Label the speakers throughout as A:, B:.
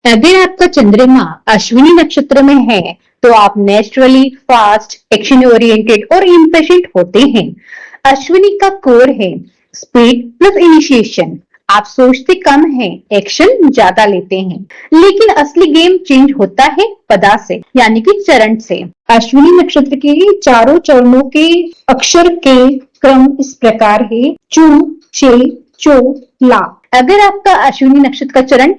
A: अगर आपका चंद्रमा अश्विनी नक्षत्र में है तो आप नेचुरली फास्ट, एक्शन ओरिएंटेड और इम्पेशेंट होते हैं। अश्विनी का कोर है स्पीड प्लस इनिशिएशन। आप सोचते कम है, एक्शन ज्यादा लेते हैं, लेकिन असली गेम चेंज होता है पदा से यानी कि चरण से। अश्विनी नक्षत्र के चारों चरणों के अक्षर के क्रम इस प्रकार है: चू, चे, चो, ला। अगर आपका अश्विनी नक्षत्र का चरण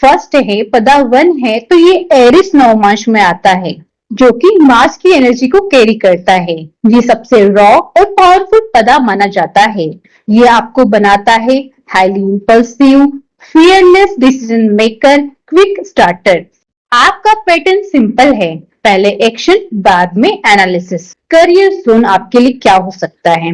A: फर्स्ट है, पदा 1 है, तो ये एरिस नवमांश में आता है जो कि मार्स की एनर्जी को कैरी करता है। ये सबसे रॉ और पावरफुल पदा माना जाता है। ये आपको बनाता है highly impulsive, fearless decision maker, quick starter. आपका पैटर्न सिंपल है, पहले एक्शन बाद में एनालिसिस। करियर जोन आपके लिए क्या हो सकता है?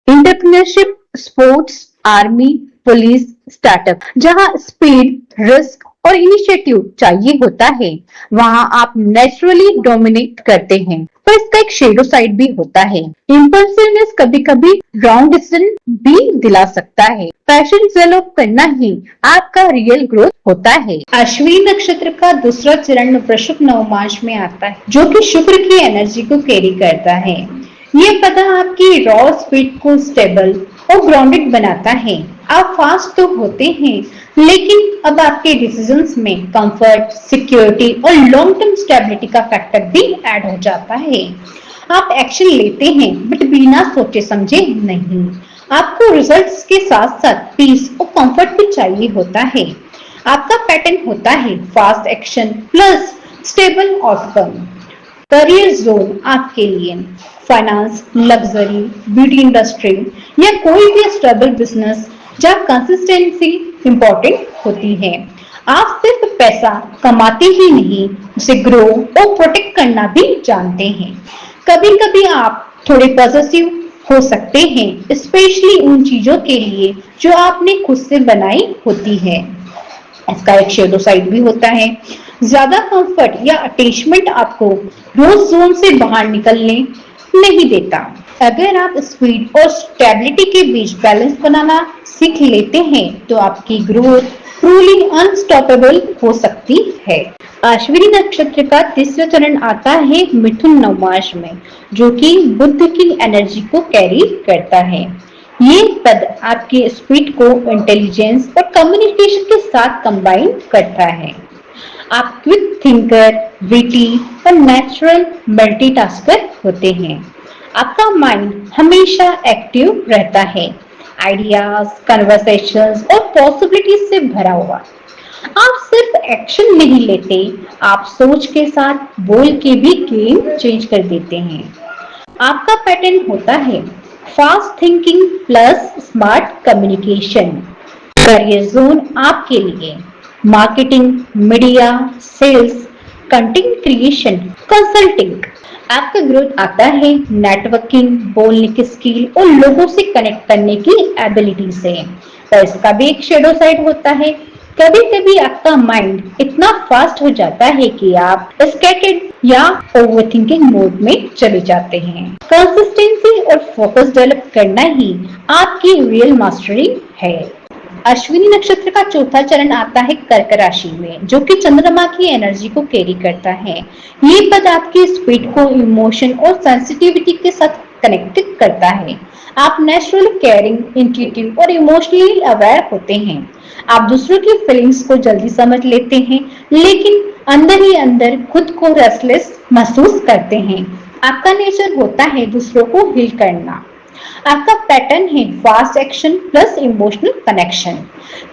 A: Entrepreneurship, sports, army, police, startup. जहां स्पीड, रिस्क और इनिशिएटिव चाहिए होता है, वहां आप नेचुरली डोमिनेट करते हैं। पर इसका एक शेडो साइड भी होता है। इम्पल्सिवनेस कभी कभी रॉन्ग डिसीजन भी दिला सकता है। पैशन डेवलप करना ही आपका रियल ग्रोथ होता है। अश्विनी नक्षत्र का दूसरा चरण वृश्चिक नवमांश में आता है जो कि शुक्र की एनर्जी को कैरी करता है। ये पता आपकी रॉ स्पीड को स्टेबल और ग्राउंडेड बनाता है। आप फास्ट तो होते हैं, लेकिन अब आपके डिसीजंस में कंफर्ट, सिक्योरिटी और लॉन्ग टर्म स्टेबिलिटी का फैक्टर भी ऐड हो जाता है। आप एक्शन लेते हैं बट बिना सोचे समझे नहीं। आपको रिजल्ट्स के साथ साथ पीस और कंफर्ट भी चाहिए होता है। आपका पैटर्न होता है fast action plus stable outcome. Career zone आपके लिए फाइनेंस, लग्जरी, ब्यूटी इंडस्ट्री या कोई भी स्टेबल बिजनेस जहाँ कंसिस्टेंसी इंपॉर्टेंट होती है। आप सिर्फ पैसा कमाते ही नहीं, उसे ग्रो और प्रोटेक्ट करना भी जानते हैं। कभी कभी आप थोड़े पॉजिटिव हो सकते हैं, स्पेशली उन चीजों के लिए जो आपने खुद से बनाई होती है। इसका एक शेडो साइड भी होता है। ज्यादा कंफर्ट या अटैचमेंट आपको रोज जोन से बाहर निकलने नहीं देता। अगर आप स्पीड और स्टेबिलिटी के बीच बैलेंस बनाना सीख लेते हैं तो आपकी ग्रोथ ट्रूली अनस्टॉपेबल हो सकती है। अश्विनी नक्षत्र का तीसरा चरण आता है मिथुन नवमांश में जो कि बुध की एनर्जी को कैरी करता है। ये पद आपके स्पीड को इंटेलिजेंस और कम्युनिकेशन के साथ कंबाइन करता है। आप क्विक थिंकर, विटी और नेचुरल मल्टीटास्कर होते हैं। आपका माइंड हमेशा एक्टिव रहता है, आइडियाज, कन्वर्सेशंस और पॉसिबिलिटीज से भरा हुआ। आप सिर्फ एक्शन नहीं लेते, आप सोच के साथ बोल के भी गेम चेंज कर देते हैं। आपका पैटर्न होता है fast thinking plus smart communication. Career zone आपके लिए marketing, media, sales, content creation, consulting. आपका ग्रोथ आता है नेटवर्किंग, बोलने की स्किल और लोगों से कनेक्ट करने की एबिलिटी से। पर इसका भी एक शेडो साइड होता है। कभी कभी आपका माइंड इतना फास्ट हो जाता है कि आप स्कैटर्ड या ओवरथिंकिंग मोड में चले जाते हैं। कंसिस्टेंसी और फोकस डेवलप करना ही आपकी रियल मास्टरी है। अश्विनी नक्षत्र का चौथा चरण आता है कर्क राशि में जो कि चंद्रमा की एनर्जी को कैरी करता है। ये पद आपकी स्पीड को इमोशन और सेंसिटिविटी के साथ कनेक्टेड करता है। आप नेचुरल केयरिंग, इंट्यूटिव और इमोशनली अवेयर होते हैं। आप दूसरों की फीलिंग्स को जल्दी समझ लेते हैं, लेकिन अंदर ही अंदर खुद को रेस्टलेस महसूस करते हैं। आपका नेचर होता है दूसरों को हील करना। आपका पैटर्न है fast action plus emotional connection.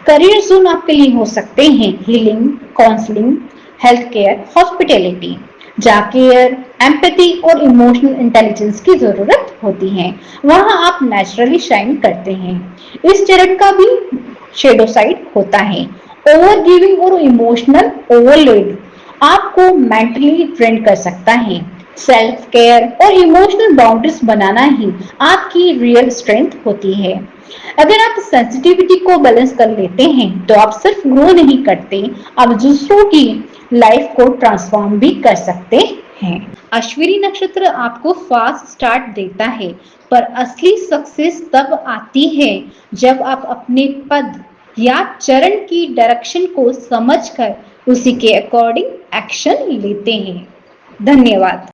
A: Career zone आपके लिए हो सकते हैं healing, counselling, health care, hospitality, जहाँ केयर, एम्पैथी और इमोशनल इंटेलिजेंस की जरूरत होती है। वहाँ आप नेचुरली शाइन करते हैं। इस चरण का भी शेडो साइड होता है ओवर गिविंग और इमोशनल ओवरलोड आपको मेंटली ड्रेन कर सकता है। सेल्फ केयर और इमोशनल बाउंड्रीज बनाना ही आपकी रियल स्ट्रेंथ होती है। अगर आप सेंसिटिविटी को बैलेंस कर लेते हैं तो आप सिर्फ ग्रो नहीं करते, आप दूसरों की लाइफ को ट्रांसफॉर्म भी कर सकते हैं। अश्विनी नक्षत्र आपको फास्ट स्टार्ट देता है, पर असली सक्सेस तब आती है जब आप अपने पद या चरण की डायरेक्शन को समझकर उसी के अकॉर्डिंग एक्शन लेते हैं। धन्यवाद।